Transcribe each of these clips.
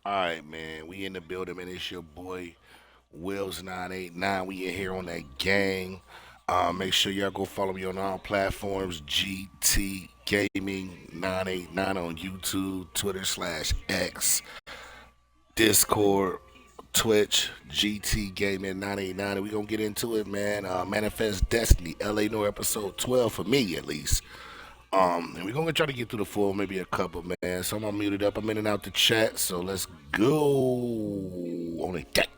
All right, man. We in the building, man. It's your boy Wills 989. We in here on that gang. Make sure y'all go follow me on all platforms. GT Gaming 989 on YouTube, Twitter /X, Discord, Twitch, GT Gaming 989. And we gonna get into it, man. Manifest Destiny, LA Noir episode 12 for me at least. And we're gonna try to get through the full, maybe a couple, man. So I'm gonna mute it up. I'm in and out the chat. So let's go on a deck.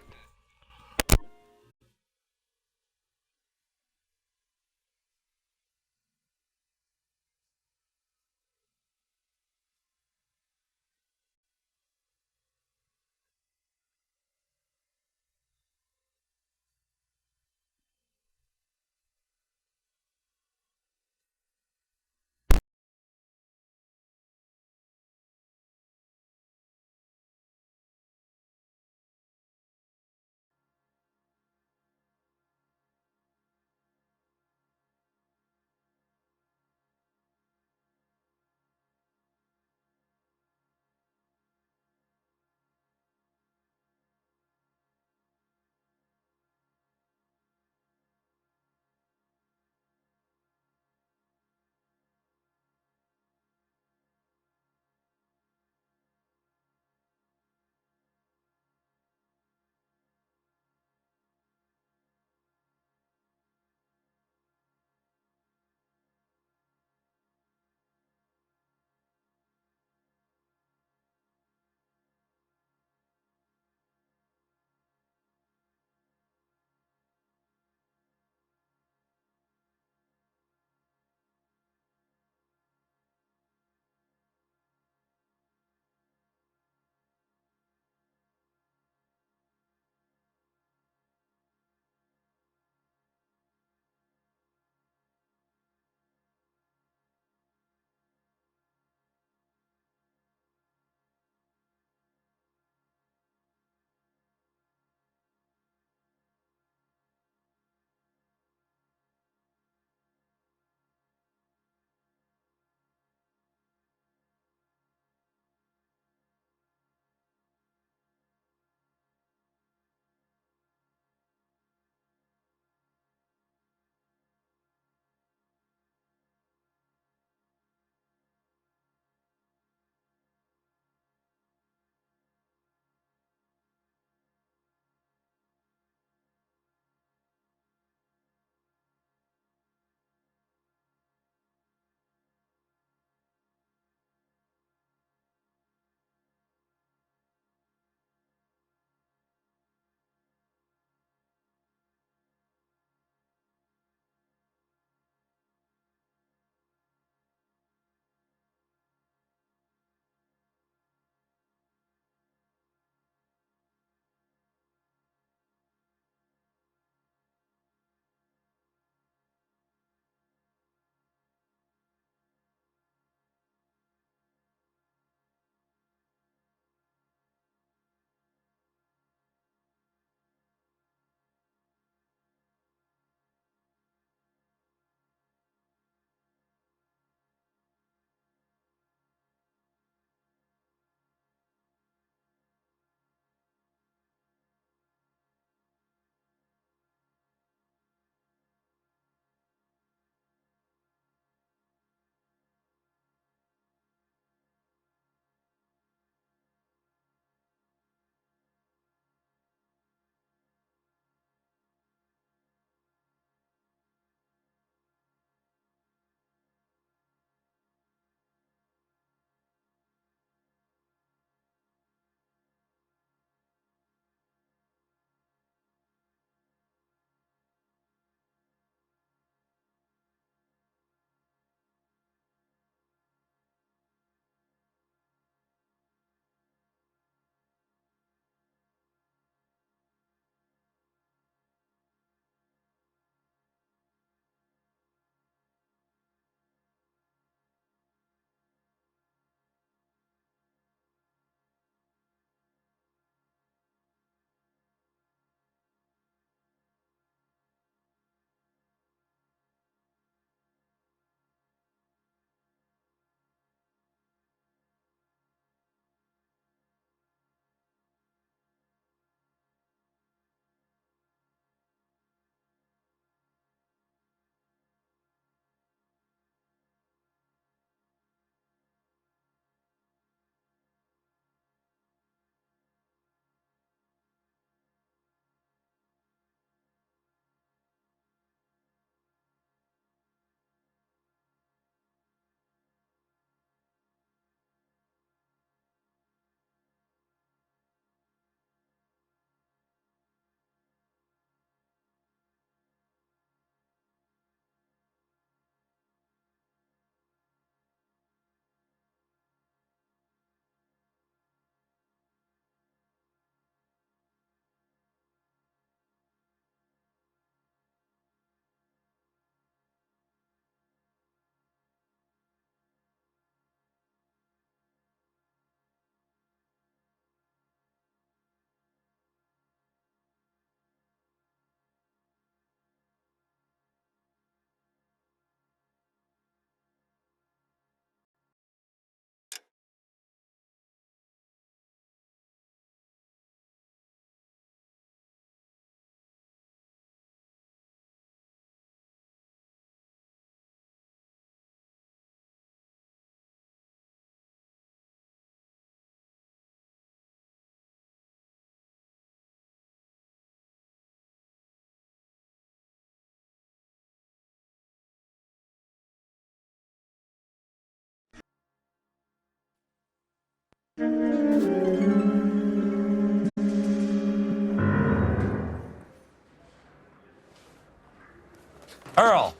Earl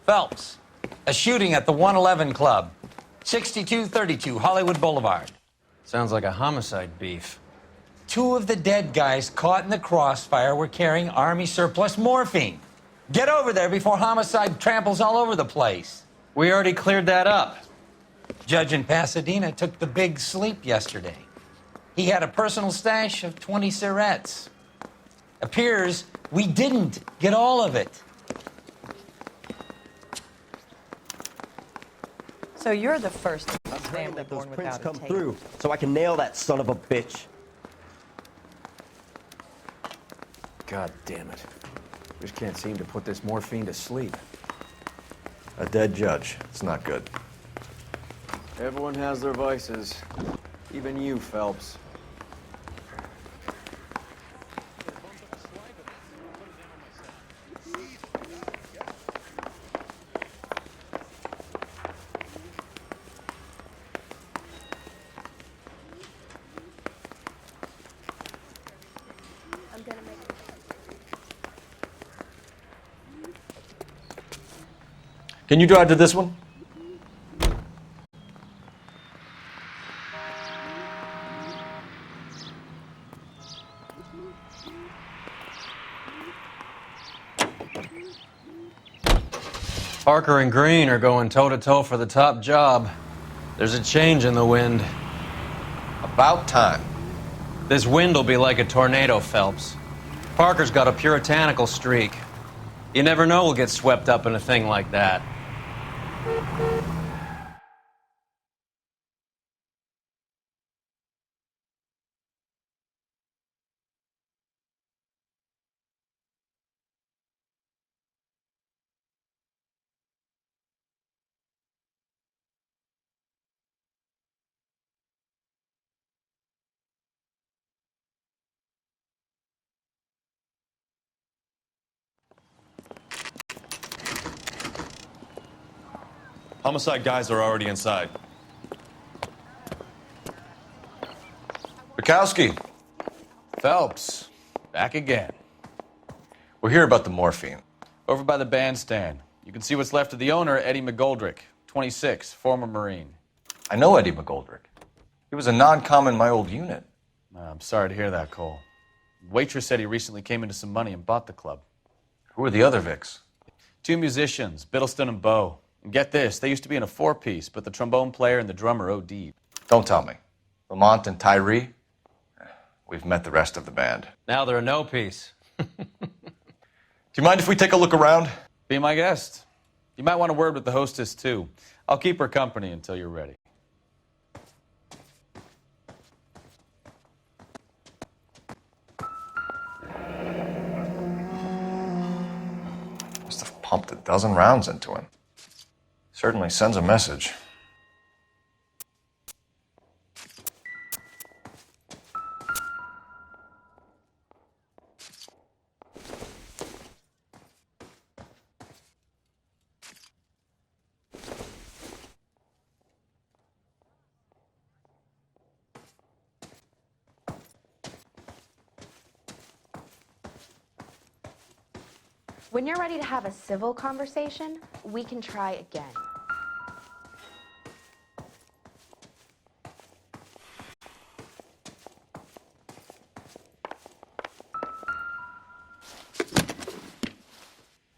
Phelps, a shooting at the 111 Club, 6232 Hollywood Boulevard. Sounds like a homicide beef. Two of the dead guys caught in the crossfire were carrying Army surplus morphine. Get over there before homicide tramples all over the place. We already cleared that up. Judge in Pasadena took the big sleep yesterday. He had a personal stash of 20 cigarettes. Appears we didn't get all of it. So you're the first family that those born prints without a come tape. through, so I can nail that son of a bitch. God damn it. Just can't seem to put this morphine to sleep. A dead judge. It's not good. Everyone has their vices. Even you, Phelps. Can you drive to this one? Parker and Green are going toe-to-toe for the top job. There's a change in the wind. About time. This wind will be like a tornado, Phelps. Parker's got a puritanical streak. You never know we'll get swept up in a thing like that. Homicide guys are already inside. Bukowski. Phelps, back again. We're here about the morphine. Over by the bandstand. You can see what's left of the owner, Eddie McGoldrick, 26, former Marine. I know Eddie McGoldrick. He was a non-com in my old unit. I'm sorry to hear that, Cole. Waitress said he recently came into some money and bought the club. Who are the other Vics? Two musicians, Biddleston and Bowe. And get this, they used to be in a four-piece, but the trombone player and the drummer OD'd. Don't tell me. Lamont and Tyree? We've met the rest of the band. Now they're a no-piece. Do you mind if we take a look around? Be my guest. You might want a word with the hostess, too. I'll keep her company until you're ready. Must have pumped a dozen rounds into him. Certainly sends a message. When you're ready to have a civil conversation, we can try again.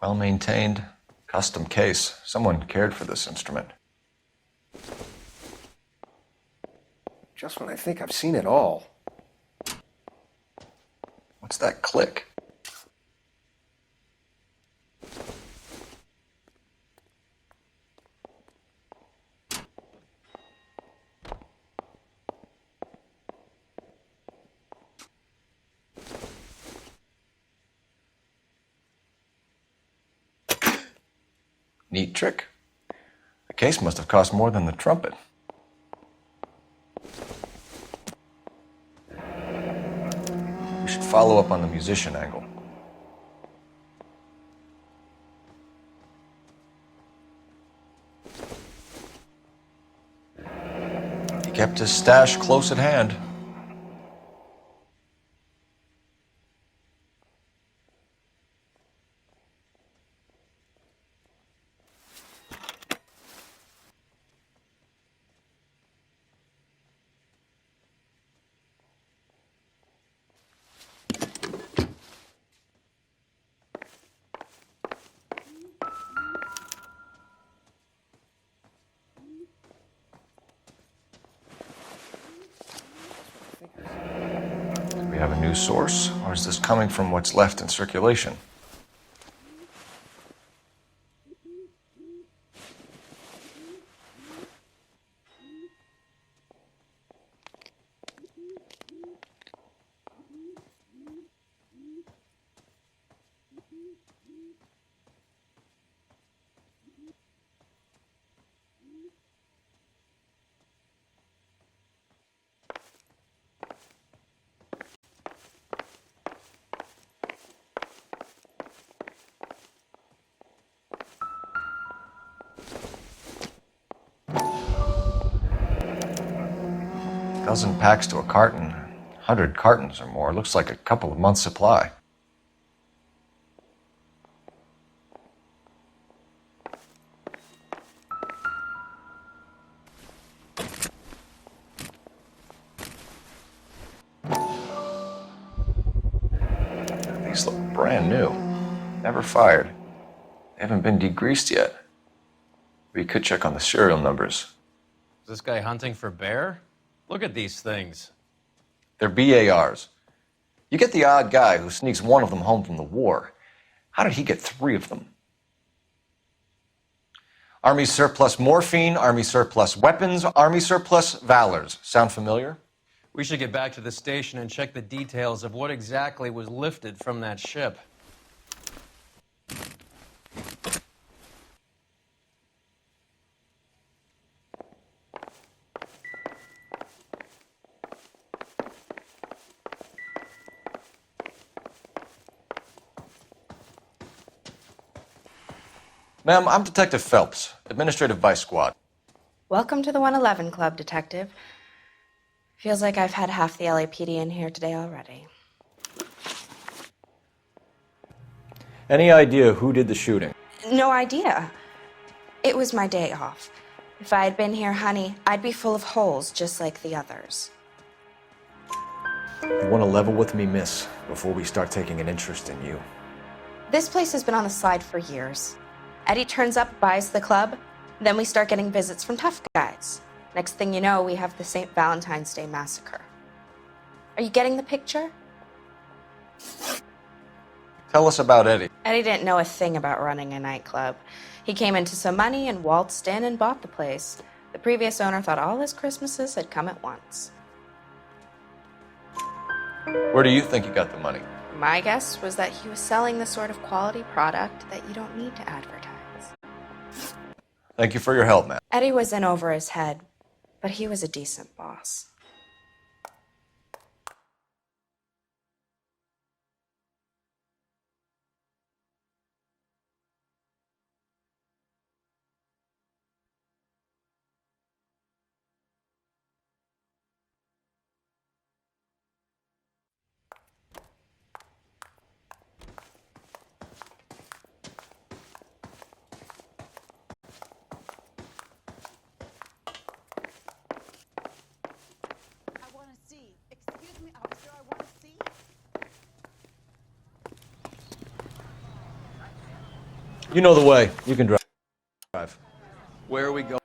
Well-maintained, custom case. Someone cared for this instrument. Just when I think I've seen it all. What's that click? Neat trick. The case must have cost more than the trumpet. We should follow up on the musician angle. You kept his stash close at hand. Do we have a new source, or is this coming from what's left in circulation? Dozen packs to a carton, 100 cartons or more. Looks like a couple of months' supply. These look brand new. Never fired. They haven't been degreased yet. We could check on the serial numbers. Is this guy hunting for bear? Look at these things. They're BARs. You get the odd guy who sneaks one of them home from the war. How did he get 3 of them? Army surplus morphine, Army surplus weapons, Army surplus valors. Sound familiar? We should get back to the station and check the details of what exactly was lifted from that ship. Ma'am, I'm Detective Phelps, Administrative Vice Squad. Welcome to the 111 Club, Detective. Feels like I've had half the LAPD in here today already. Any idea who did the shooting? No idea. It was my day off. If I had been here, honey, I'd be full of holes just like the others. You want to level with me, miss, before we start taking an interest in you. This place has been on the slide for years. Eddie turns up, buys the club, then we start getting visits from tough guys. Next thing you know, we have the St. Valentine's Day massacre. Are you getting the picture? Tell us about Eddie. Eddie didn't know a thing about running a nightclub. He came into some money and waltzed in and bought the place. The previous owner thought all his Christmases had come at once. Where do you think he got the money? My guess was that he was selling the sort of quality product that you don't need to advertise. Thank you for your help, ma'am. Eddie was in over his head, but he was a decent boss. You know the way. You can drive. Where are we going?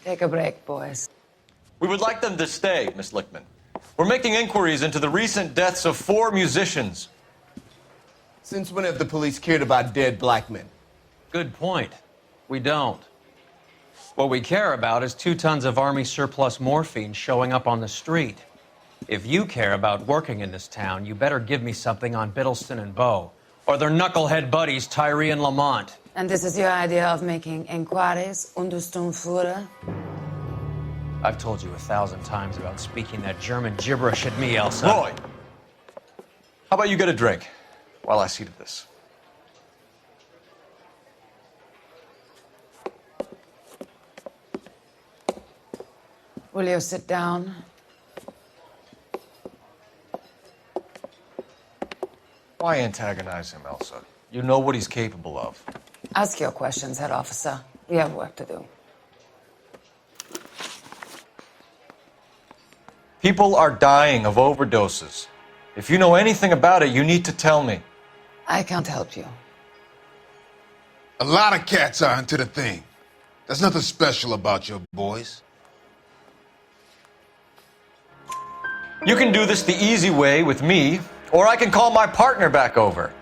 Take a break, boys. We would like them to stay, Miss Lickman. We're making inquiries into the recent deaths of 4 musicians. Since when have the police cared about dead black men? Good point. We don't. What we care about is 2 tons of Army surplus morphine showing up on the street. If you care about working in this town, you better give me something on Biddleston and Bow, or their knucklehead buddies Tyree and Lamont. And this is your idea of making inquiries, Untersturmführer? I've told you 1,000 times about speaking that German gibberish at me, Elsa. Roy! How about you get a drink while I see to this? Will you sit down? Why antagonize him, Elsa? You know what he's capable of. Ask your questions, head officer. We have work to do. People are dying of overdoses. If you know anything about it, you need to tell me. I can't help you. A lot of cats are into the thing. There's nothing special about your boys. You can do this the easy way with me, or I can call my partner back over.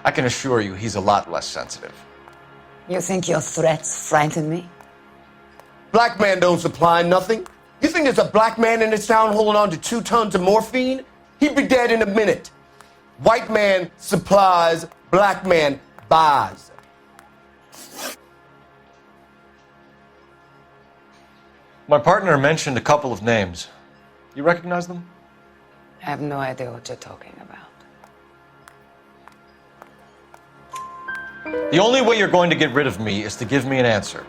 I can assure you he's a lot less sensitive. You think your threats frighten me? Black man don't supply nothing. You think there's a black man in this town holding on to 2 tons of morphine? He'd be dead in a minute. White man supplies, black man buys. My partner mentioned a couple of names. You recognize them? I have no idea what you're talking about. The only way you're going to get rid of me is to give me an answer.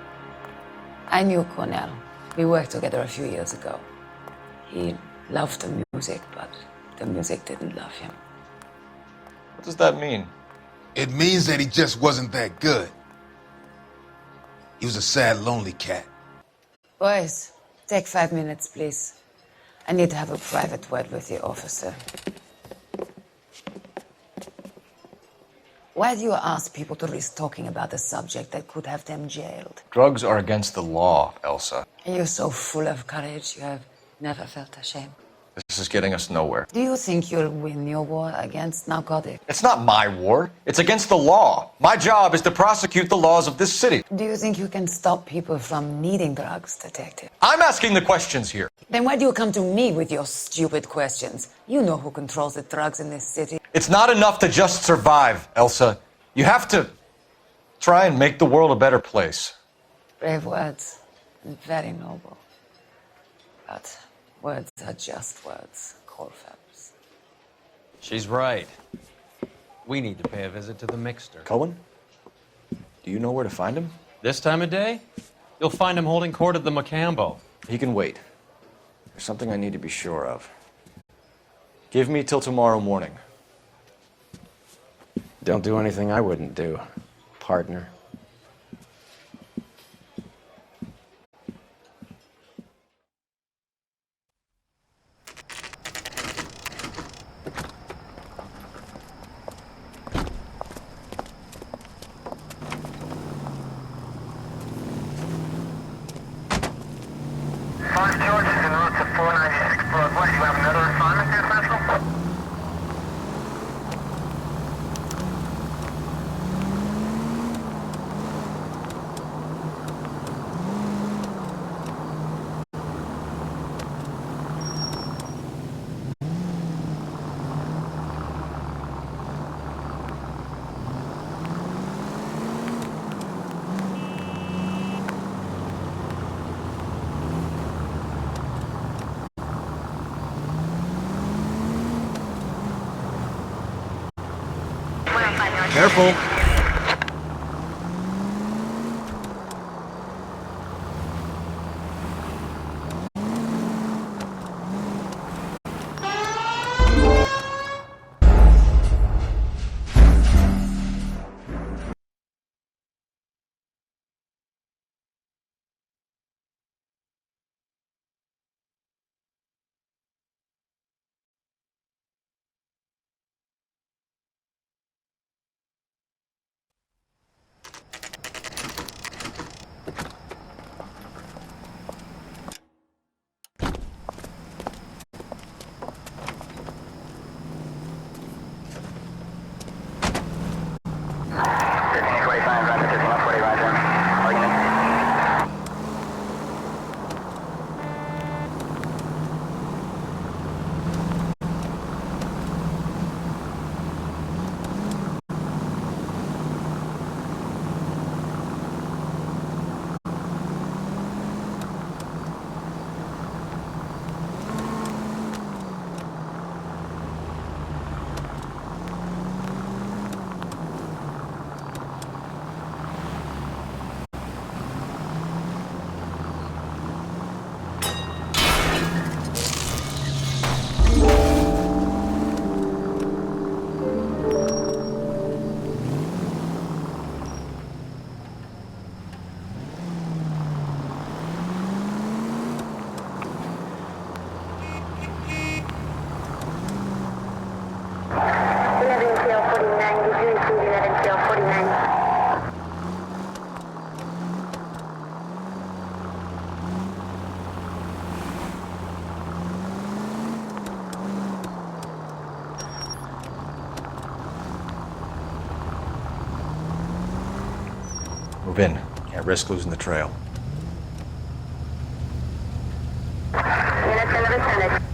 I knew Cornell. We worked together a few years ago. He loved the music, but the music didn't love him. What does that mean? It means that he just wasn't that good. He was a sad, lonely cat. Boys, take 5 minutes, please. I need to have a private word with the officer. Why do you ask people to risk talking about a subject that could have them jailed? Drugs are against the law, Elsa. You're so full of courage, you have never felt ashamed. This is getting us nowhere. Do you think you'll win your war against narcotics? It's not my war. It's against the law. My job is to prosecute the laws of this city. Do you think you can stop people from needing drugs, detective? I'm asking the questions here. Then why do you come to me with your stupid questions? You know who controls the drugs in this city. It's not enough to just survive, Elsa. You have to try and make the world a better place. Brave words, and very noble. But words are just words, Colfax. She's right. We need to pay a visit to the mixer. Cohen? Do you know where to find him? This time of day, you'll find him holding court at the Macambo. He can wait. There's something I need to be sure of. Give me till tomorrow morning. Don't do anything I wouldn't do, partner. George is en route to 496 Broadway. You have another assignment there, Central? Careful. Move in. Can't risk losing the trail. Units in the vicinity.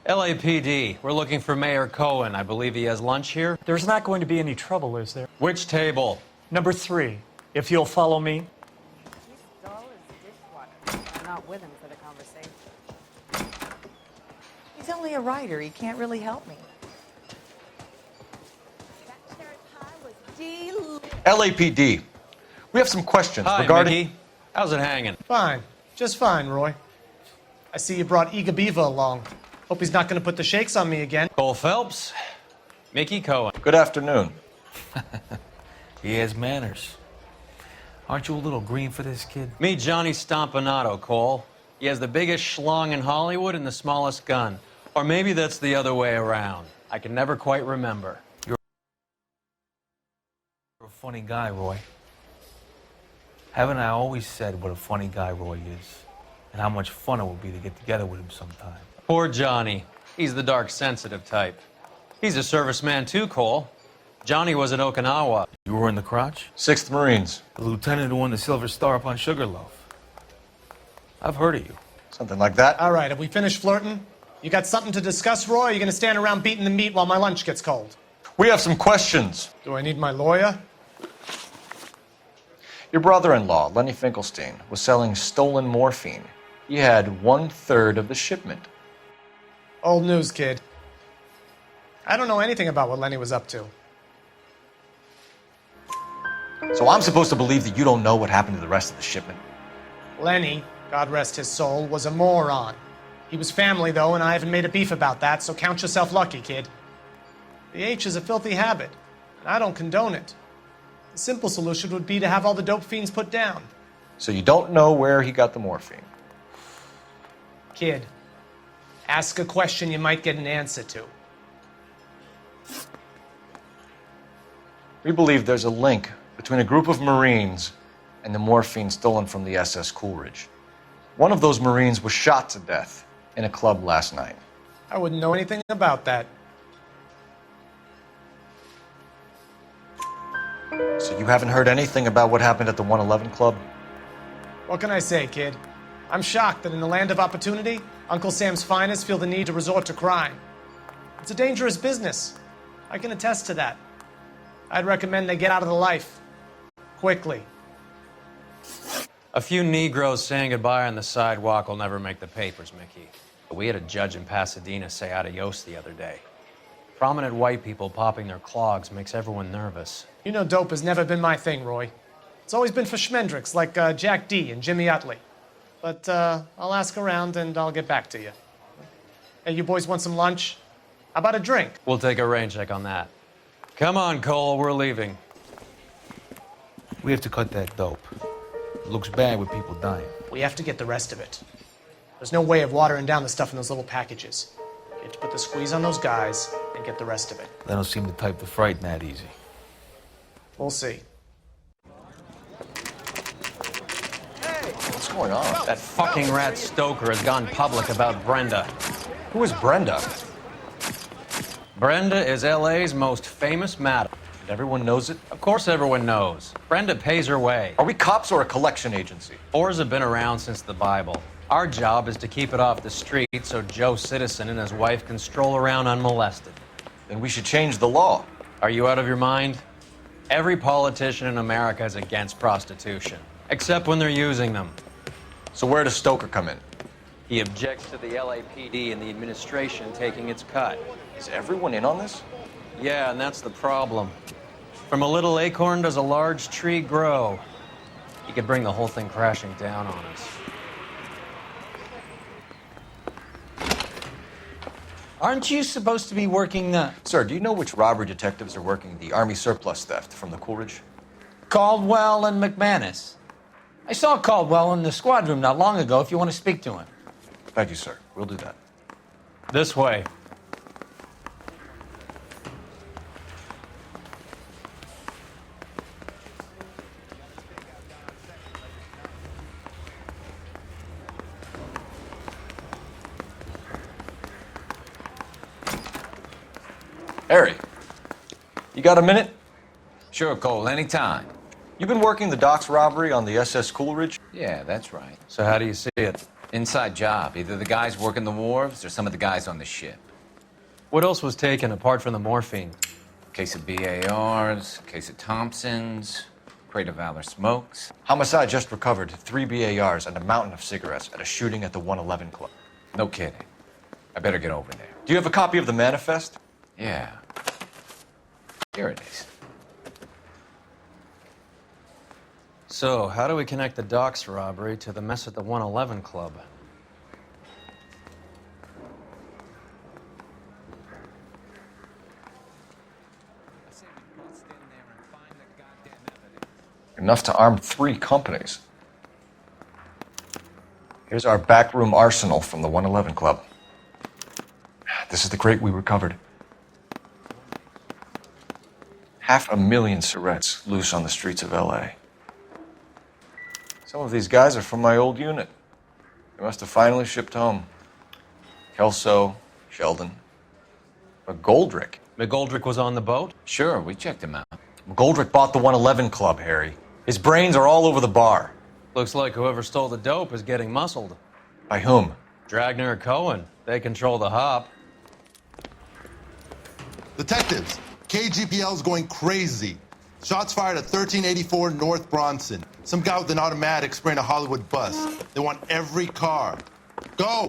LAPD, we're looking for Mayor Cohen. I believe he has lunch here. There's not going to be any trouble, is there? Which table? Number 3, if you'll follow me. He's dull as dishwater. I'm not with him for the conversation. He's only a writer. He can't really help me. That cherry pie was delicious. LAPD. We have some questions Hi, regarding... Mickey. How's it hanging? Fine. Just fine, Roy. I see you brought Iga Beaver along. Hope he's not going to put the shakes on me again. Cole Phelps, Mickey Cohen. Good afternoon. He has manners. Aren't you a little green for this kid? Meet Johnny Stompanato, Cole. He has the biggest schlong in Hollywood and the smallest gun. Or maybe that's the other way around. I can never quite remember. You're a funny guy, Roy. Haven't I always said what a funny guy Roy is? And how much fun it would be to get together with him sometime? Poor Johnny. He's the dark, sensitive type. He's a serviceman too, Cole. Johnny was in Okinawa. You were in the crotch? 6th Marines. The lieutenant who won the Silver Star up on Sugarloaf. I've heard of you. Something like that. All right, have we finished flirting? You got something to discuss, Roy? Or are you going to stand around beating the meat while my lunch gets cold? We have some questions. Do I need my lawyer? Your brother-in-law, Lenny Finkelstein, was selling stolen morphine. He had 1/3 of the shipment. Old news, kid. I don't know anything about what Lenny was up to. So I'm supposed to believe that you don't know what happened to the rest of the shipment? Lenny, God rest his soul, was a moron. He was family, though, and I haven't made a beef about that, so count yourself lucky, kid. The H is a filthy habit, and I don't condone it. The simple solution would be to have all the dope fiends put down. So you don't know where he got the morphine? Kid, ask a question you might get an answer to. We believe there's a link between a group of Marines and the morphine stolen from the SS Coolidge. One of those Marines was shot to death in a club last night. I wouldn't know anything about that. So you haven't heard anything about what happened at the 111 Club? What can I say, kid? I'm shocked that in the land of opportunity, Uncle Sam's finest feel the need to resort to crime. It's a dangerous business. I can attest to that. I'd recommend they get out of the life. Quickly. A few Negroes saying goodbye on the sidewalk will never make the papers, Mickey. But we had a judge in Pasadena say adios the other day. Prominent white people popping their clogs makes everyone nervous. You know dope has never been my thing, Roy. It's always been for schmendricks like Jack D. and Jimmy Utley. But I'll ask around and I'll get back to you. Hey, you boys want some lunch? How about a drink? We'll take a rain check on that. Come on, Cole, we're leaving. We have to cut that dope. It looks bad with people dying. We have to get the rest of it. There's no way of watering down the stuff in those little packages. You have to put the squeeze on those guys and get the rest of it. They don't seem the type to frighten that easy. We'll see. What's going on? That fucking rat Stoker has gone public about Brenda. Who is Brenda? Brenda is LA's most famous madam. And everyone knows it? Of course everyone knows. Brenda pays her way. Are we cops or a collection agency? Whores have been around since the Bible. Our job is to keep it off the street so Joe Citizen and his wife can stroll around unmolested. Then we should change the law. Are you out of your mind? Every politician in America is against prostitution, except when they're using them. So where does Stoker come in? He objects to the LAPD and the administration taking its cut. Is everyone in on this? Yeah, and that's the problem. From a little acorn does a large tree grow. He could bring the whole thing crashing down on us. Aren't you supposed to be working the... Sir, do you know which robbery detectives are working the Army surplus theft from the Coolidge? Caldwell and McManus? I saw Caldwell in the squad room not long ago if you want to speak to him. Thank you, sir. We'll do that. This way. Harry, you got a minute? Sure, Cole, anytime. You've been working the docks robbery on the SS Coolidge? Yeah, that's right. So how do you see it? Inside job. Either the guys working the wharves or some of the guys on the ship. What else was taken apart from the morphine? Case of BARs, case of Thompsons, crate of Valor smokes. Homicide just recovered 3 BARs and a mountain of cigarettes at a shooting at the 111 Club. No kidding. I better get over there. Do you have a copy of the manifest? Yeah. Here it is. So, how do we connect the docks robbery to the mess at the 111 Club? Enough to arm 3 companies. Here's our backroom arsenal from the 111 Club. This is the crate we recovered. 500,000 cigarettes loose on the streets of LA. Some of these guys are from my old unit. They must have finally shipped home. Kelso, Sheldon, McGoldrick. McGoldrick was on the boat? Sure, we checked him out. McGoldrick bought the 111 Club, Harry. His brains are all over the bar. Looks like whoever stole the dope is getting muscled. By whom? Dragner or Cohen. They control the hop. Detectives, KGPL's going crazy. Shots fired at 1384 North Bronson. Some guy with an automatic spraying a Hollywood bus. They want every car. Go!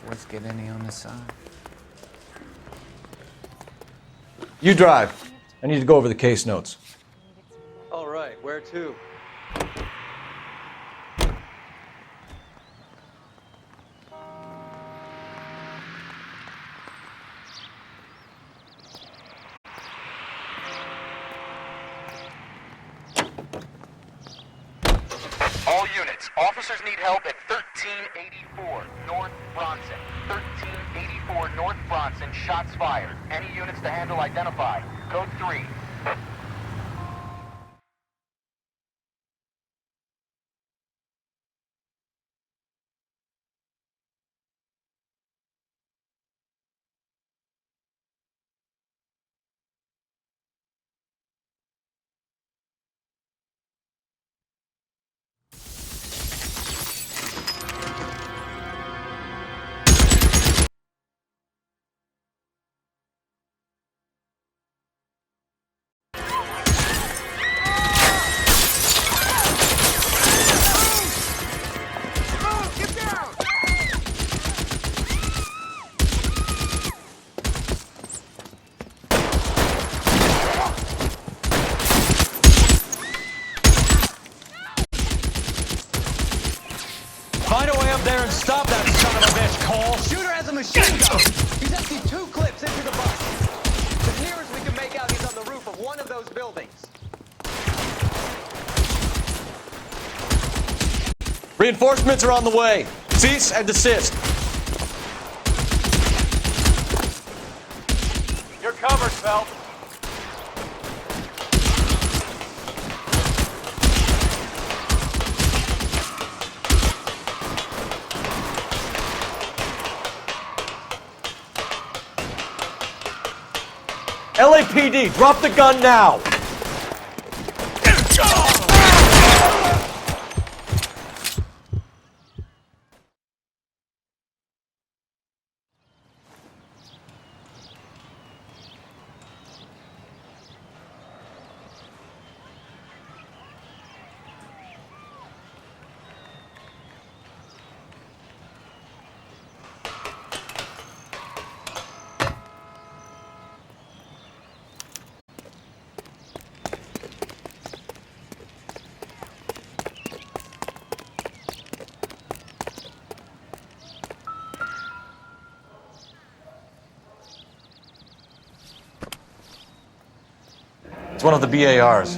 boys get any on the side? You drive. I need to go over the case notes. All right, where to? All units, officers need help at 1384 North Bronson. 1384 North Bronson, shots fired. Any units to handle identify. Code 3. Find a way up there and stop that son of a bitch, Cole. Shooter has a machine gun. He's emptied 2 clips into the bus. As near as we can make out, he's on the roof of one of those buildings. Reinforcements are on the way. Cease and desist. You're covered, Phelps. LAPD, drop the gun now! It's one of the BARs.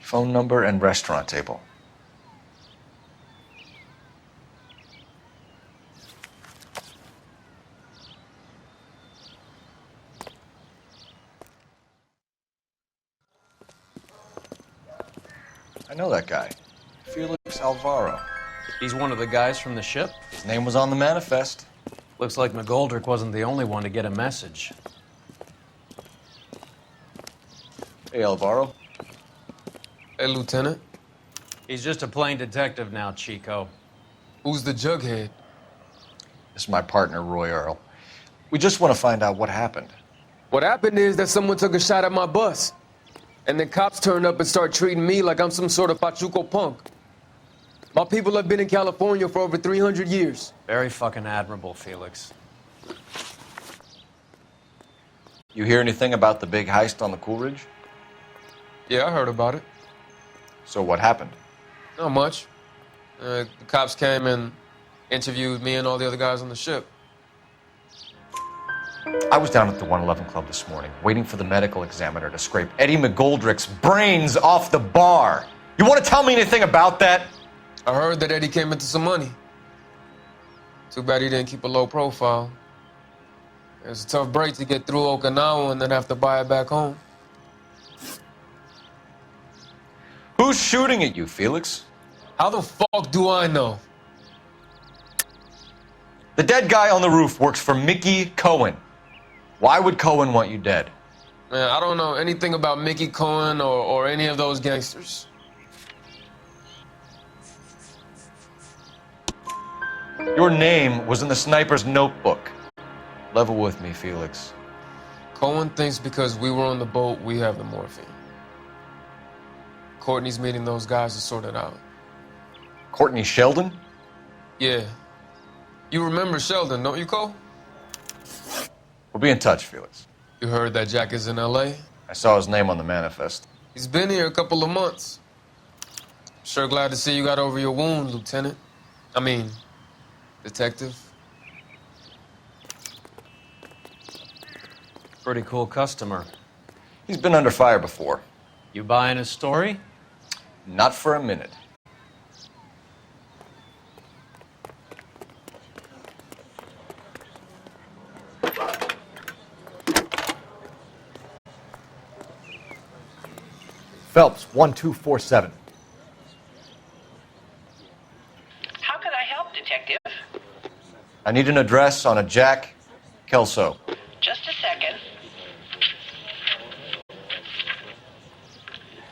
Phone number and restaurant table. I know that guy. Felix Alvaro. He's one of the guys from the ship? His name was on the manifest. Looks like McGoldrick wasn't the only one to get a message. Hey, Alvaro. Hey, Lieutenant. He's just a plain detective now, Chico. Who's the jughead? This is my partner, Roy Earl. We just want to find out what happened. What happened is that someone took a shot at my bus. And then cops turned up and start treating me like I'm some sort of Pachuco punk. My people have been in California for over 300 years. Very fucking admirable, Felix. You hear anything about the big heist on the Coolidge? Yeah, I heard about it. So what happened? Not much. The cops came and interviewed me and all the other guys on the ship. I was down at the 111 Club this morning, waiting for the medical examiner to scrape Eddie McGoldrick's brains off the bar. You want to tell me anything about that? I heard that Eddie came into some money. Too bad he didn't keep a low profile. It's a tough break to get through Okinawa and then have to buy it back home. Who's shooting at you, Felix? How the fuck do I know? The dead guy on the roof works for Mickey Cohen. Why would Cohen want you dead? Man, I don't know anything about Mickey Cohen or any of those gangsters. Your name was in the sniper's notebook. Level with me, Felix. Cohen thinks because we were on the boat, we have the morphine. Courtney's meeting those guys to sort it out. Courtney Sheldon? Yeah. You remember Sheldon, don't you, Cole? We'll be in touch, Felix. You heard that Jack is in L.A.? I saw his name on the manifest. He's been here a couple of months. Sure glad to see you got over your wound, Lieutenant. I mean, Detective. Pretty cool customer. He's been under fire before. You buying his story? Not for a minute. Phelps, 1247. How can I help, Detective? I need an address on a Jack Kelso. Just a second.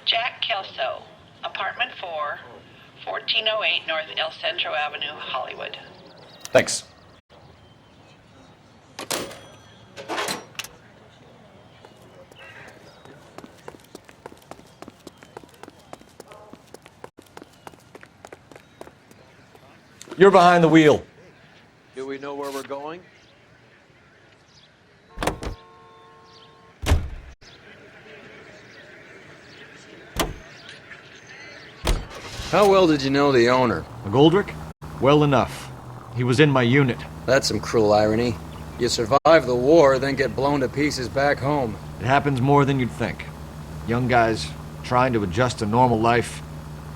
Jack Kelso, apartment 4, 1408 North El Centro Avenue, Hollywood. Thanks. You're behind the wheel. Do we know where we're going? How well did you know the owner? McGoldrick? Well enough. He was in my unit. That's some cruel irony. You survive the war, then get blown to pieces back home. It happens more than you'd think. Young guys trying to adjust to normal life,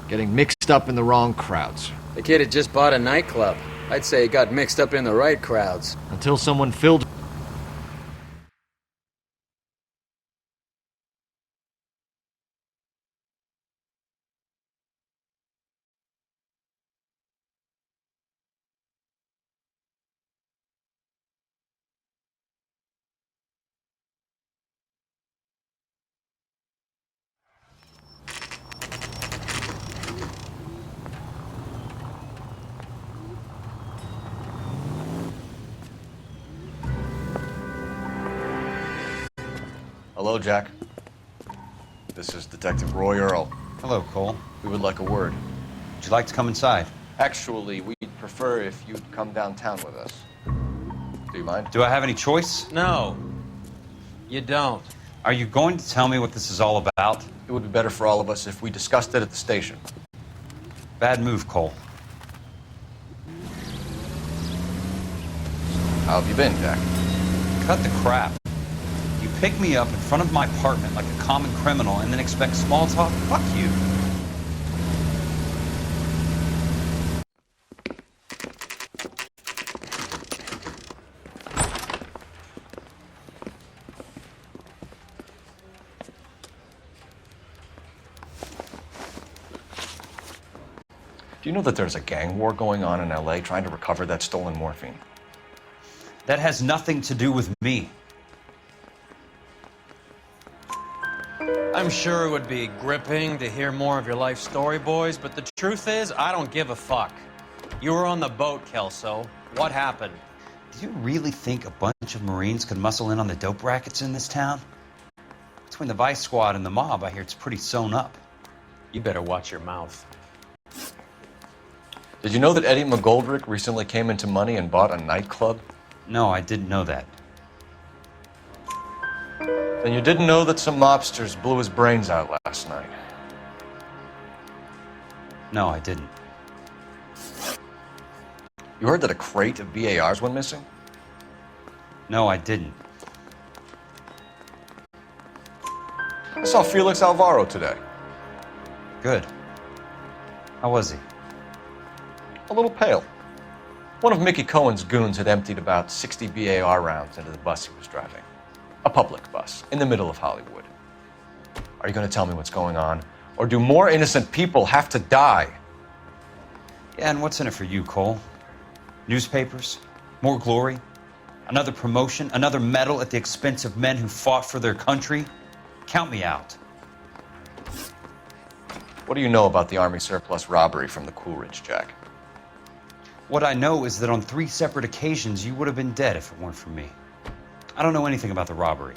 getting mixed up in the wrong crowds. The kid had just bought a nightclub. I'd say he got mixed up in the right crowds. Until someone filled... Hello, Jack. This is Detective Roy Earl. Hello, Cole. We would like a word. Would you like to come inside? Actually, we'd prefer if you'd come downtown with us. Do you mind? Do I have any choice? No. You don't. Are you going to tell me what this is all about? It would be better for all of us if we discussed it at the station. Bad move, Cole. How have you been, Jack? Cut the crap. You pick me up in front of my apartment like a common criminal and then expect small talk? Fuck you. Do you know that there's a gang war going on in LA trying to recover that stolen morphine? That has nothing to do with me. I'm sure it would be gripping to hear more of your life story, boys, but the truth is, I don't give a fuck. You were on the boat, Kelso. What happened? Do you really think a bunch of Marines could muscle in on the dope rackets in this town? Between the Vice Squad and the mob, I hear it's pretty sewn up. You better watch your mouth. Did you know that Eddie McGoldrick recently came into money and bought a nightclub? No, I didn't know that. Then you didn't know that some mobsters blew his brains out last night? No, I didn't. You heard that a crate of BARs went missing? No, I didn't. I saw Felix Alvaro today. Good. How was he? A little pale. One of Mickey Cohen's goons had emptied about 60 BAR rounds into the bus he was driving. A public bus, in the middle of Hollywood. Are you going to tell me what's going on? Or do more innocent people have to die? Yeah, and what's in it for you, Cole? Newspapers? More glory? Another promotion? Another medal at the expense of men who fought for their country? Count me out. What do you know about the Army surplus robbery from the Coolidge, Jack? What I know is that on 3 separate occasions, you would have been dead if it weren't for me. I don't know anything about the robbery.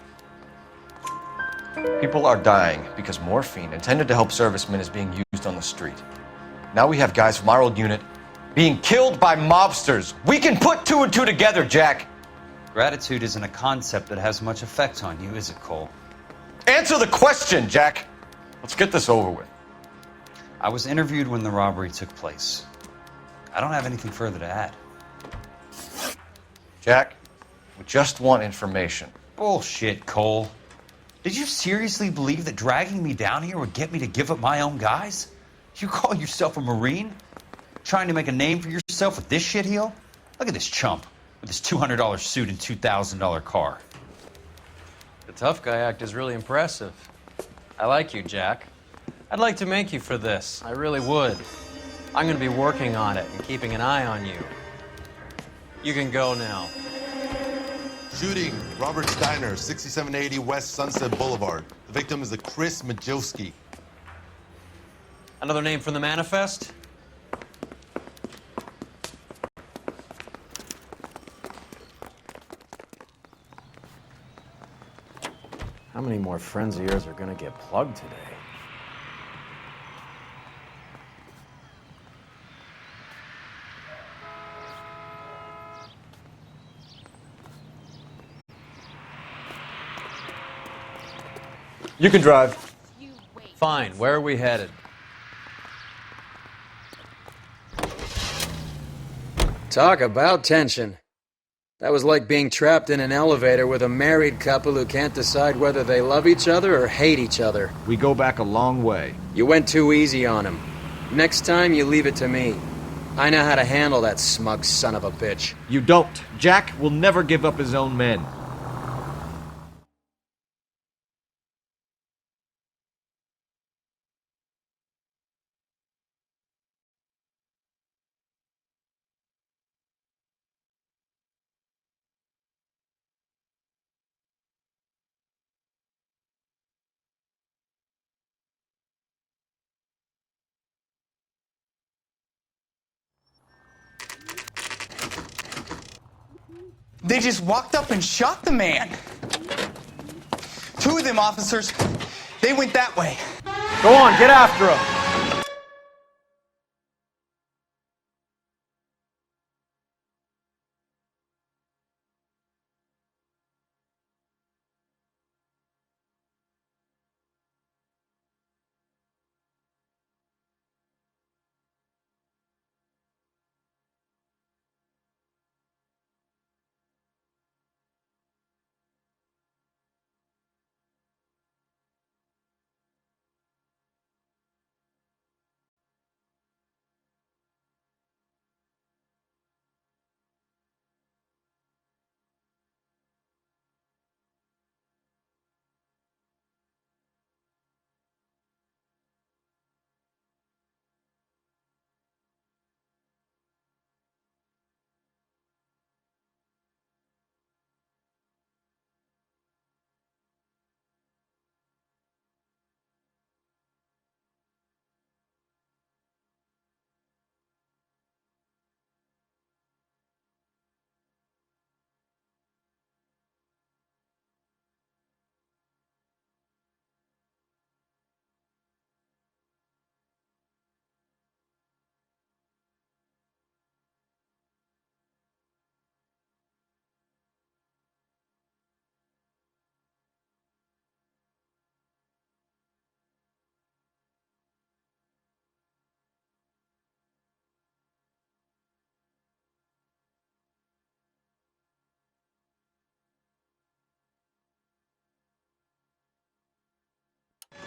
People are dying because morphine intended to help servicemen is being used on the street. Now we have guys from our old unit being killed by mobsters. We can put 2 and 2 together, Jack. Gratitude isn't a concept that has much effect on you, is it, Cole? Answer the question, Jack. Let's get this over with. I was interviewed when the robbery took place. I don't have anything further to add. Jack, we just want information. Bullshit, Cole. Did you seriously believe that dragging me down here would get me to give up my own guys? You call yourself a Marine? Trying to make a name for yourself with this shitheel? Look at this chump with his $200 suit and $2,000 car. The tough guy act is really impressive. I like you, Jack. I'd like to make you for this. I really would. I'm going to be working on it and keeping an eye on you. You can go now. Shooting, Robert Steiner, 6780 West Sunset Boulevard. The victim is a Chris Majowski. Another name from the manifest? How many more friends of yours are gonna get plugged today? You can drive. Fine. Where are we headed? Talk about tension. That was like being trapped in an elevator with a married couple who can't decide whether they love each other or hate each other. We go back a long way. You went too easy on him. Next time, you leave it to me. I know how to handle that smug son of a bitch. You don't. Jack will never give up his own men. They just walked up and shot the man. 2 of them officers, they went that way. Go on, get after him.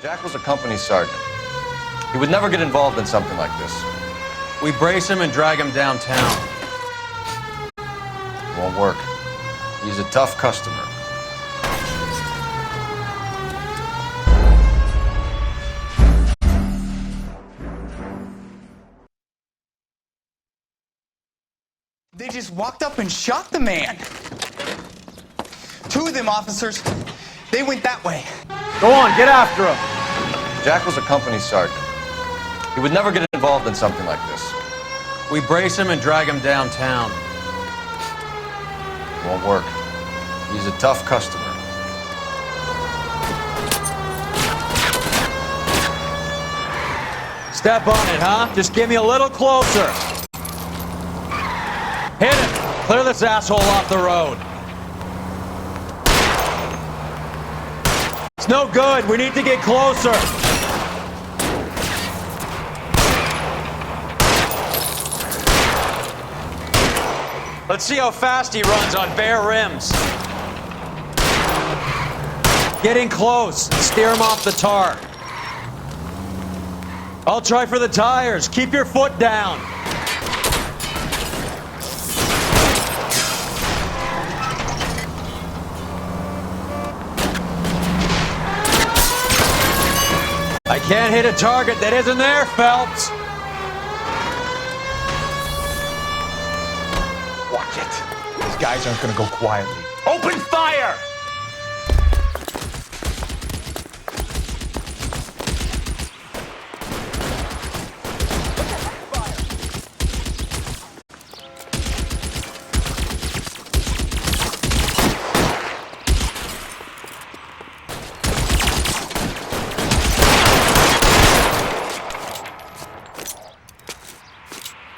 Jack was a company sergeant. He would never get involved in something like this. We brace him and drag him downtown. It won't work. He's a tough customer. They just walked up and shot the man. 2 of them officers, they went that way. Go on, get after him. Jack was a company sergeant. He would never get involved in something like this. We brace him and drag him downtown. Won't work. He's a tough customer. Step on it, huh? Just get me a little closer. Hit him. Clear this asshole off the road. It's no good. We need to get closer. Let's see how fast he runs on bare rims. Getting close. Steer him off the tar. I'll try for the tires. Keep your foot down. I can't hit a target that isn't there, Phelps. Watch it. These guys aren't gonna go quietly. Open fire!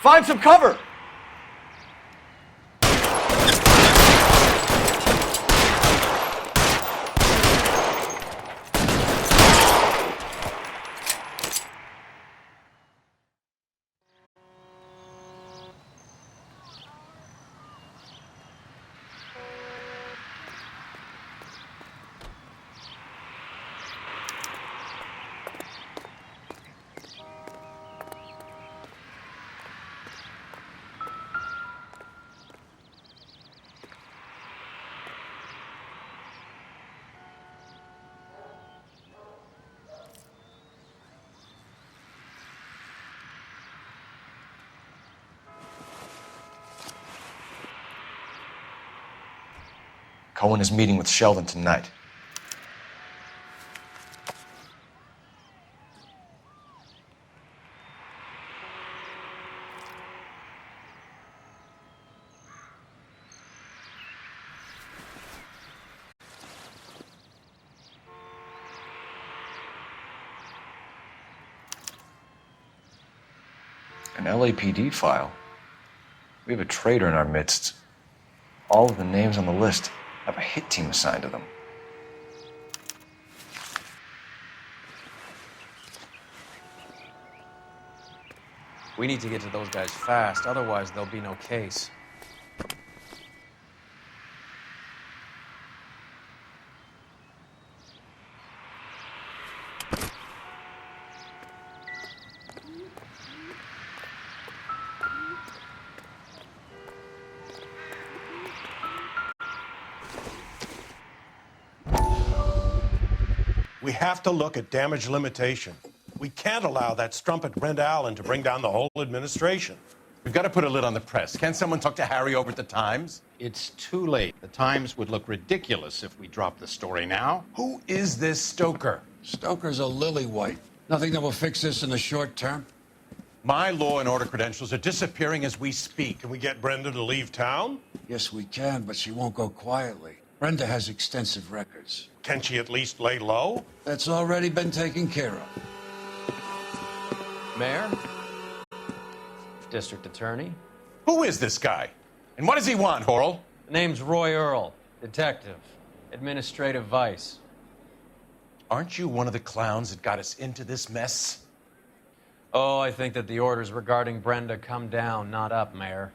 Find some cover! Cohen is meeting with Sheldon tonight. An LAPD file? We have a traitor in our midst. All of the names on the list have a hit team assigned to them. We need to get to those guys fast, otherwise there'll be no case. We have to look at damage limitation. We can't allow that strumpet Brent Allen to bring down the whole administration. We've got to put a lid on the press. Can't someone talk to Harry over at the Times? It's too late. The Times would look ridiculous if we dropped the story now. Who is this Stoker? Stoker's a lily-white. Nothing that will fix this in the short term. My law and order credentials are disappearing as we speak. Can we get Brenda to leave town? Yes, we can, but she won't go quietly. Brenda has extensive records. Can she at least lay low? That's already been taken care of. Mayor? District Attorney? Who is this guy? And what does he want, Horrell? The name's Roy Earl, detective, administrative vice. Aren't you one of the clowns that got us into this mess? Oh, I think that the orders regarding Brenda come down, not up, Mayor.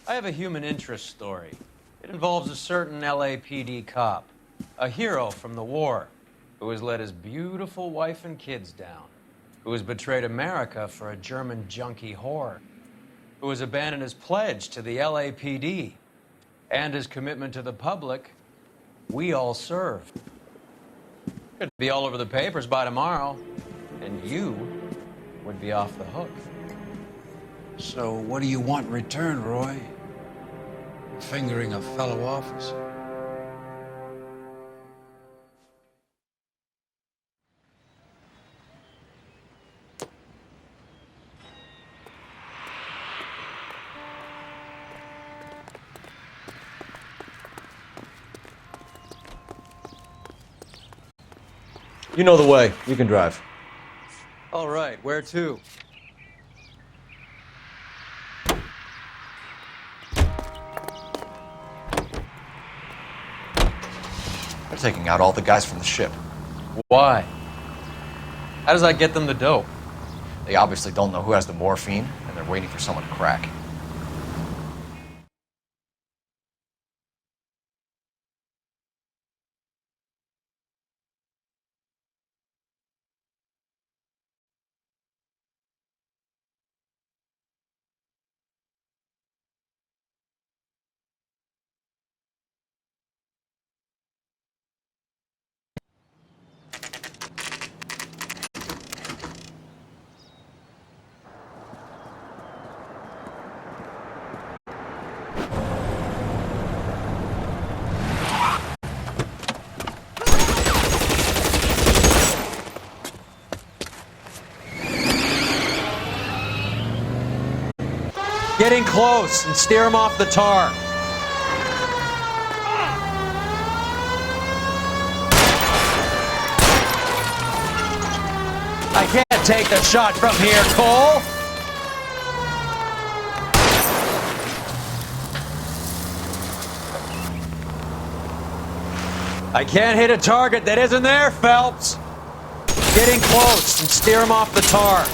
I have a human interest story. It involves a certain LAPD cop, a hero from the war, who has let his beautiful wife and kids down, who has betrayed America for a German junkie whore, who has abandoned his pledge to the LAPD and his commitment to the public. We all serve. Could be all over the papers by tomorrow, and you would be off the hook. So what do you want in return, Roy? Fingering a fellow officer? You know the way. You can drive. All right, where to? They're taking out all the guys from the ship. Why? How does that get them the dope? They obviously don't know who has the morphine, and they're waiting for someone to crack. Get in close and steer him off the tar. I can't take the shot from here, Cole. I can't hit a target that isn't there, Phelps. Get in close and steer him off the tar.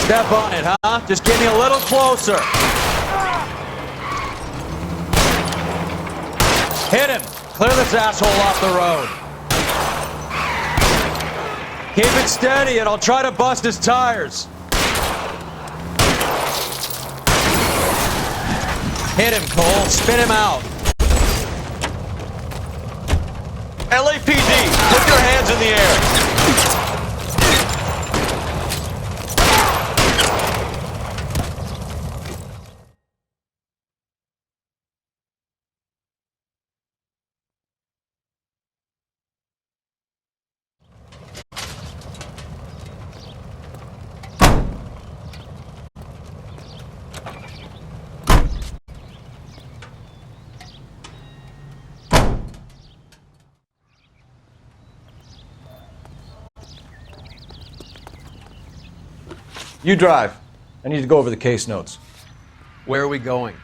Step on it, huh? Just get me a little closer. Hit him. Clear this asshole off the road. Keep it steady and I'll try to bust his tires. Hit him, Cole. Spin him out. LAPD, put your hands in the air. You drive. I need to go over the case notes. Where are we going?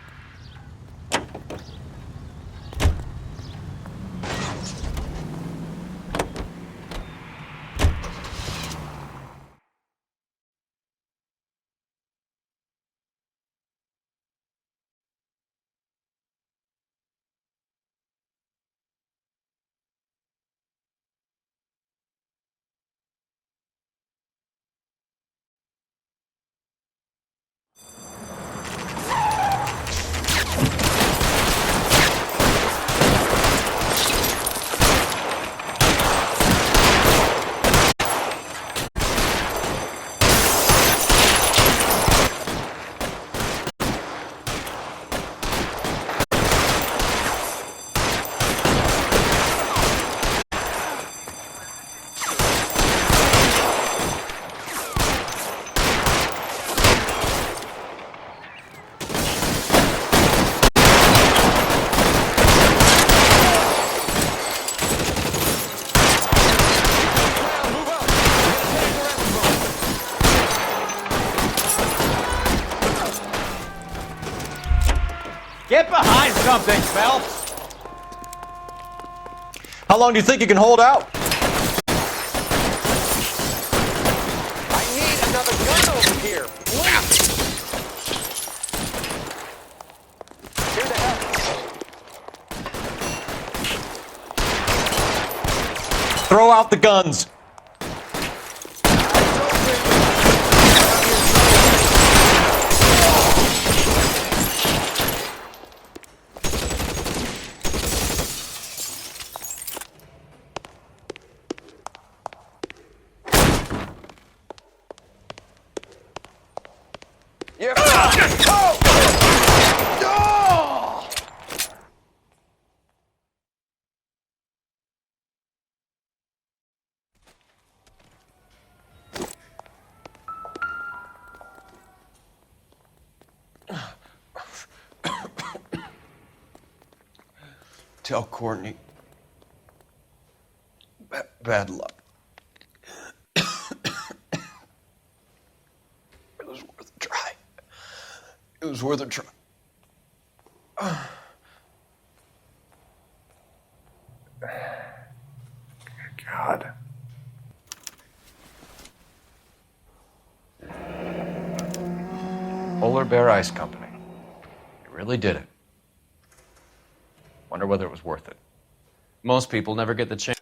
Get behind something, Phelps! How long do you think you can hold out? I need another gun over here. Here to help. Throw out the guns. Tell Courtney. Bad luck. It was worth a try. It was worth a try. God. Polar Bear Ice Company. You really did it. Wonder whether it was worth it. Most people never get the chance.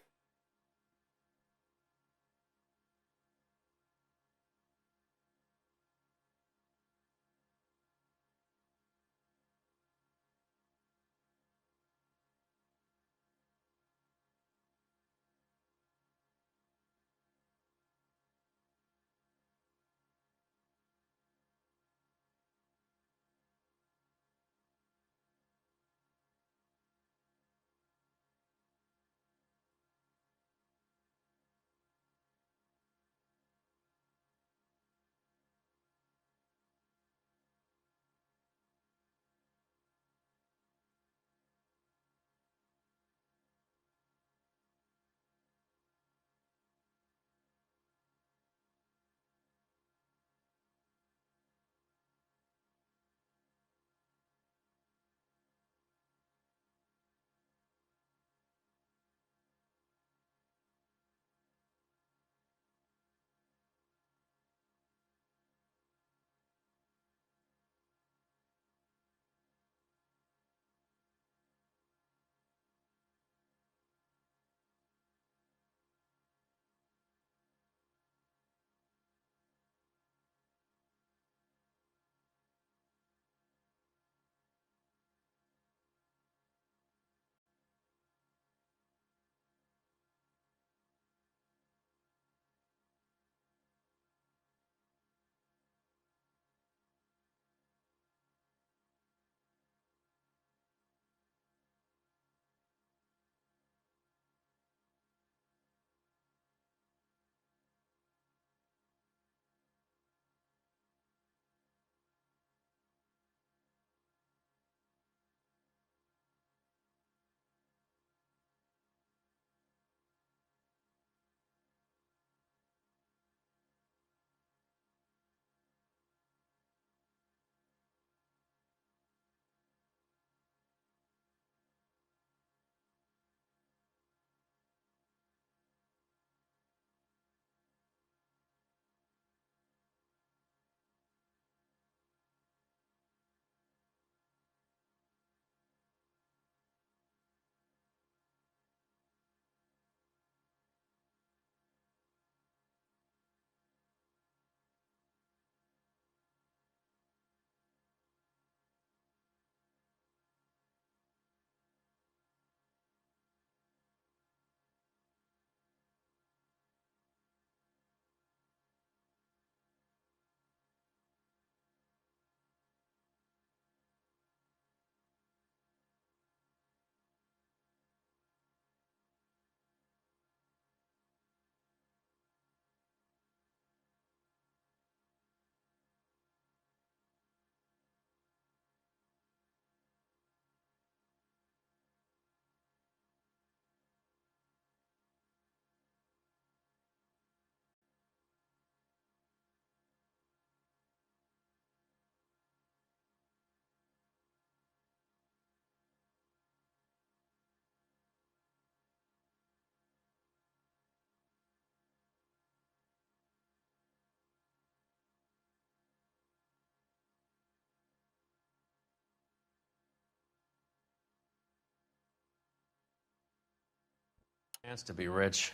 Chance to be rich.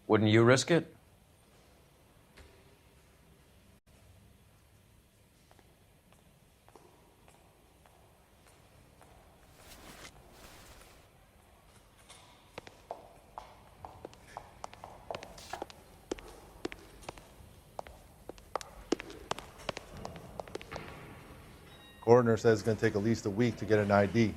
Wouldn't you risk it? Coroner says it's going to take at least a week to get an ID.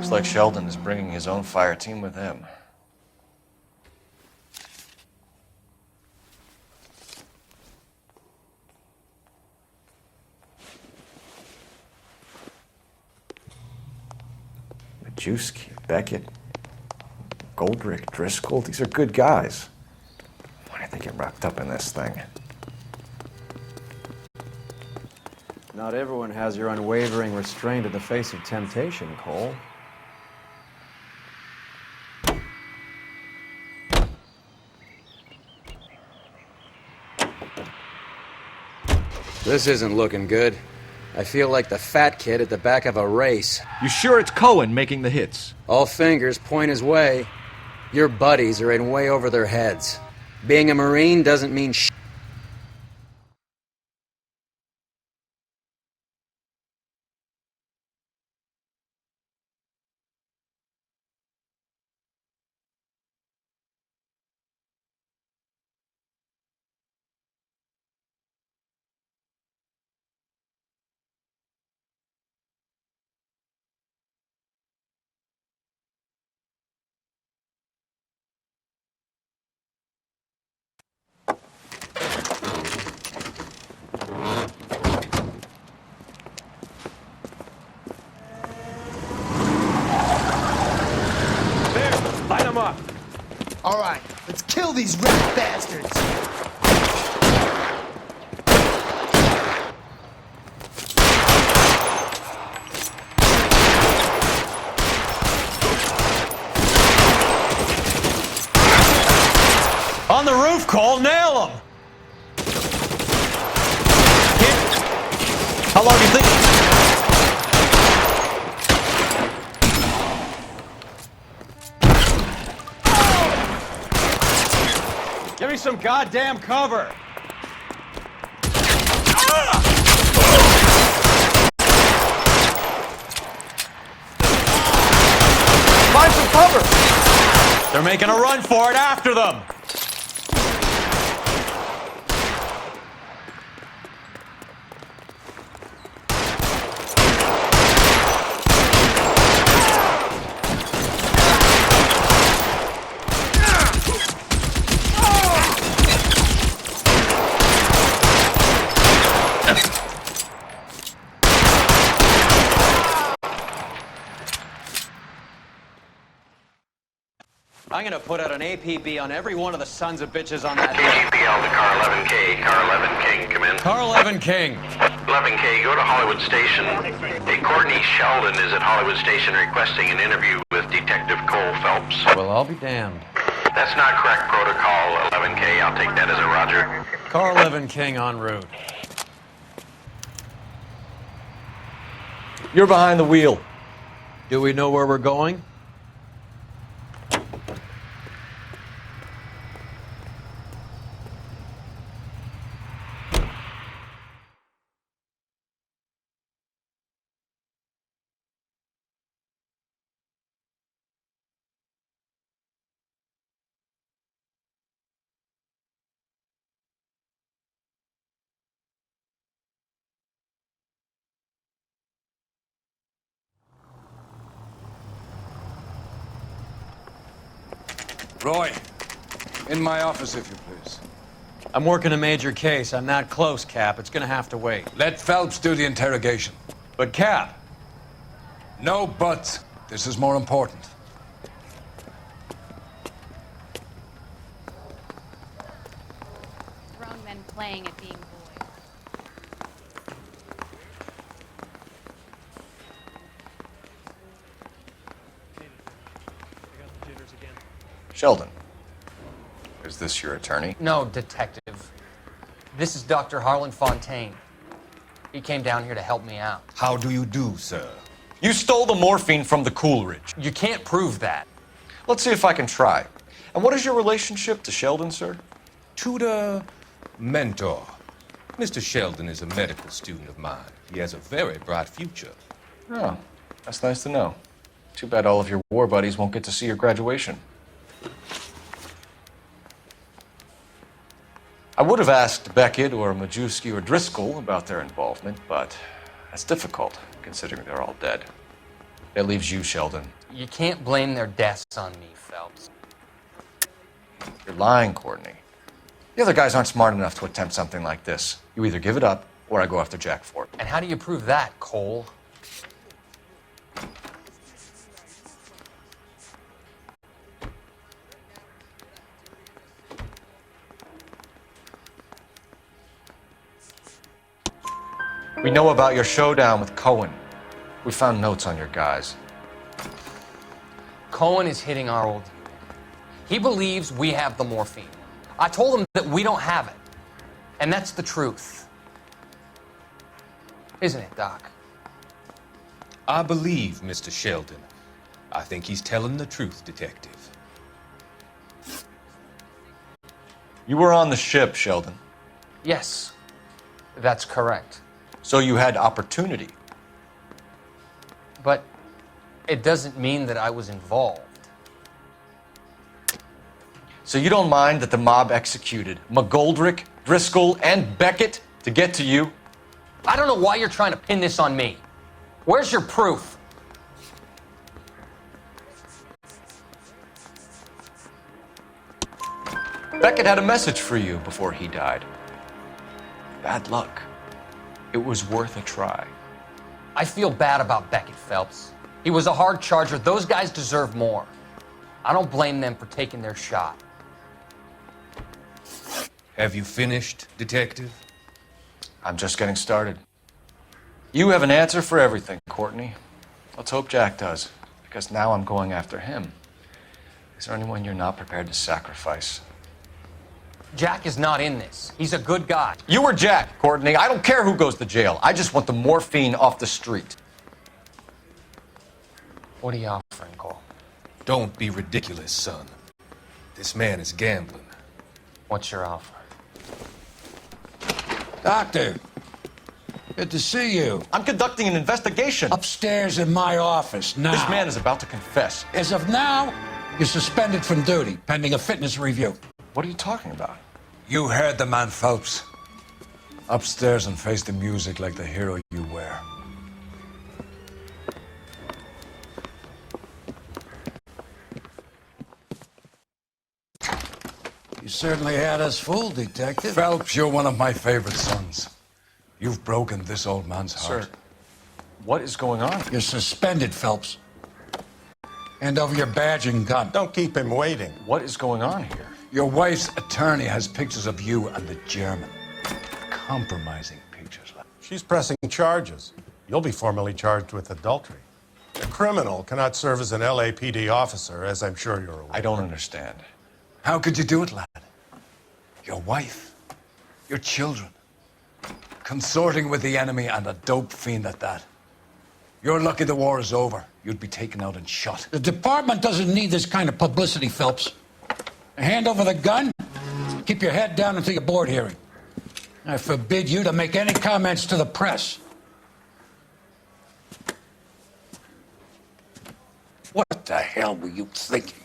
Looks like Sheldon is bringing his own fire team with him. Majewski, Beckett, Goldrick, Driscoll, these are good guys. Why did they get wrapped up in this thing? Not everyone has your unwavering restraint in the face of temptation, Cole. This isn't looking good. I feel like the fat kid at the back of a race. You sure it's Cohen making the hits? All fingers point his way. Your buddies are in way over their heads. Being a Marine doesn't mean sh**. Light them up. All right, let's kill these rat bastards. On the roof, Cole, nail him! How long do you think? Give me some goddamn cover! Find some cover! They're making a run for it after them! I'm gonna put out an APB on every one of the sons of bitches on that hill. KGPL to Car 11K. Car 11 King, come in. Car 11 King. 11K, go to Hollywood Station. Hey, Courtney Sheldon is at Hollywood Station requesting an interview with Detective Cole Phelps. Well, I'll be damned. That's not correct protocol, 11K. I'll take that as a roger. Car 11 King en route. You're behind the wheel. Do we know where we're going? Roy, in my office, if you please. I'm working a major case. I'm not close, Cap. It's gonna have to wait. Let Phelps do the interrogation. But, Cap. No buts. This is more important. Grown men playing at being boys. Sheldon, is this your attorney? No, detective. This is Dr. Harlan Fontaine. He came down here to help me out. How do you do, sir? You stole the morphine from the Coolidge. You can't prove that. Let's see if I can try. And what is your relationship to Sheldon, sir? Tutor, mentor. Mr. Sheldon is a medical student of mine. He has a very bright future. Oh, that's nice to know. Too bad all of your war buddies won't get to see your graduation. I would have asked Beckett or Majewski or Driscoll about their involvement, but that's difficult, considering they're all dead. It leaves you, Sheldon. You can't blame their deaths on me, Phelps. You're lying, Courtney. The other guys aren't smart enough to attempt something like this. You either give it up, or I go after Jack for it. And how do you prove that, Cole? We know about your showdown with Cohen. We found notes on your guys. Cohen is hitting our old unit. He believes we have the morphine. I told him that we don't have it. And that's the truth. Isn't it, Doc? I believe Mr. Sheldon. I think he's telling the truth, Detective. You were on the ship, Sheldon. Yes, that's correct. So you had opportunity. But it doesn't mean that I was involved. So you don't mind that the mob executed McGoldrick, Driscoll, and Beckett to get to you? I don't know why you're trying to pin this on me. Where's your proof? Beckett had a message for you before he died. Bad luck. It was worth a try. I feel bad about Beckett, Phelps. He was a hard charger. Those guys deserve more. I don't blame them for taking their shot. Have you finished, Detective? I'm just getting started. You have an answer for everything, Courtney. Let's hope Jack does, because now I'm going after him. Is there anyone you're not prepared to sacrifice? Jack is not in this. He's a good guy. You were Jack, Courtney. I don't care who goes to jail. I just want the morphine off the street. What are you offering, Cole? Don't be ridiculous, son. This man is gambling. What's your offer? Doctor, good to see you. I'm conducting an investigation. Upstairs in my office now. This man is about to confess. As of now, you're suspended from duty, pending a fitness review. What are you talking about? You heard the man, Phelps. Upstairs and face the music like the hero you were. You certainly had us fooled, Detective. Phelps, you're one of my favorite sons. You've broken this old man's heart. Sir, what is going on? You're suspended, Phelps. Hand over your badge and gun. Don't keep him waiting. What is going on here? Your wife's attorney has pictures of you and the German. Compromising pictures. She's pressing charges. You'll be formally charged with adultery. A criminal cannot serve as an LAPD officer, as I'm sure you're aware. I don't understand. How could you do it, lad? Your wife, your children, consorting with the enemy and a dope fiend at that. You're lucky the war is over. You'd be taken out and shot. The department doesn't need this kind of publicity, Phelps. Hand over the gun, keep your head down until your board hearing. I forbid you to make any comments to the press. What the hell were you thinking?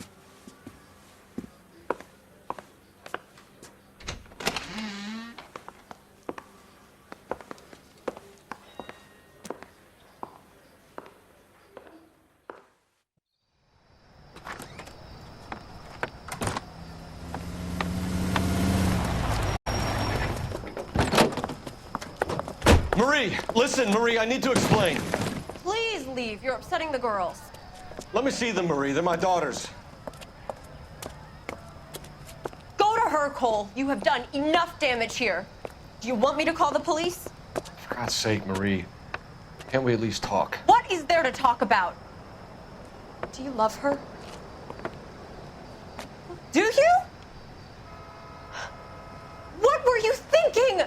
Marie, listen, Marie, I need to explain. Please leave. You're upsetting the girls. Let me see them, Marie. They're my daughters. Go to her, Cole. You have done enough damage here. Do you want me to call the police? For God's sake, Marie, can't we at least talk? What is there to talk about? Do you love her? Do you? What were you thinking?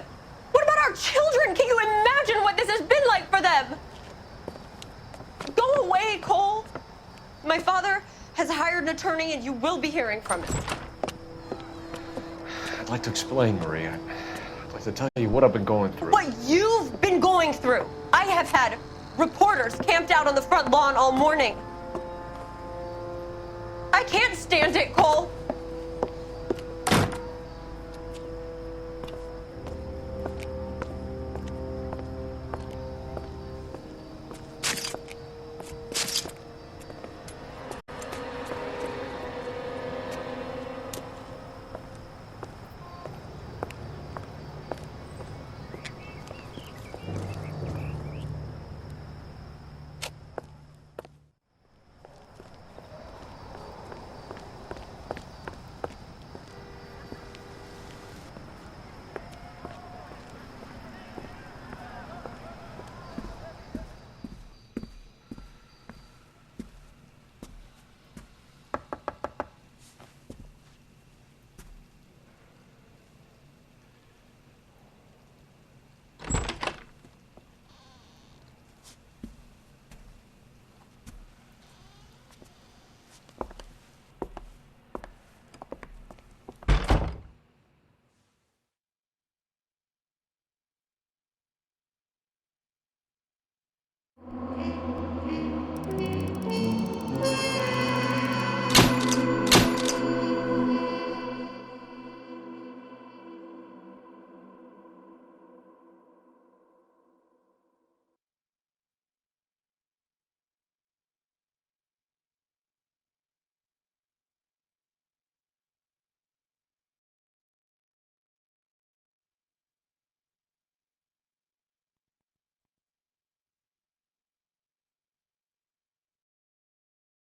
What about our children? Can you imagine what this has been like for them? Go away, Cole. My father has hired an attorney and you will be hearing from him. I'd like to explain, Marie. I'd like to tell you what I've been going through. What you've been going through. I have had reporters camped out on the front lawn all morning. I can't stand it, Cole.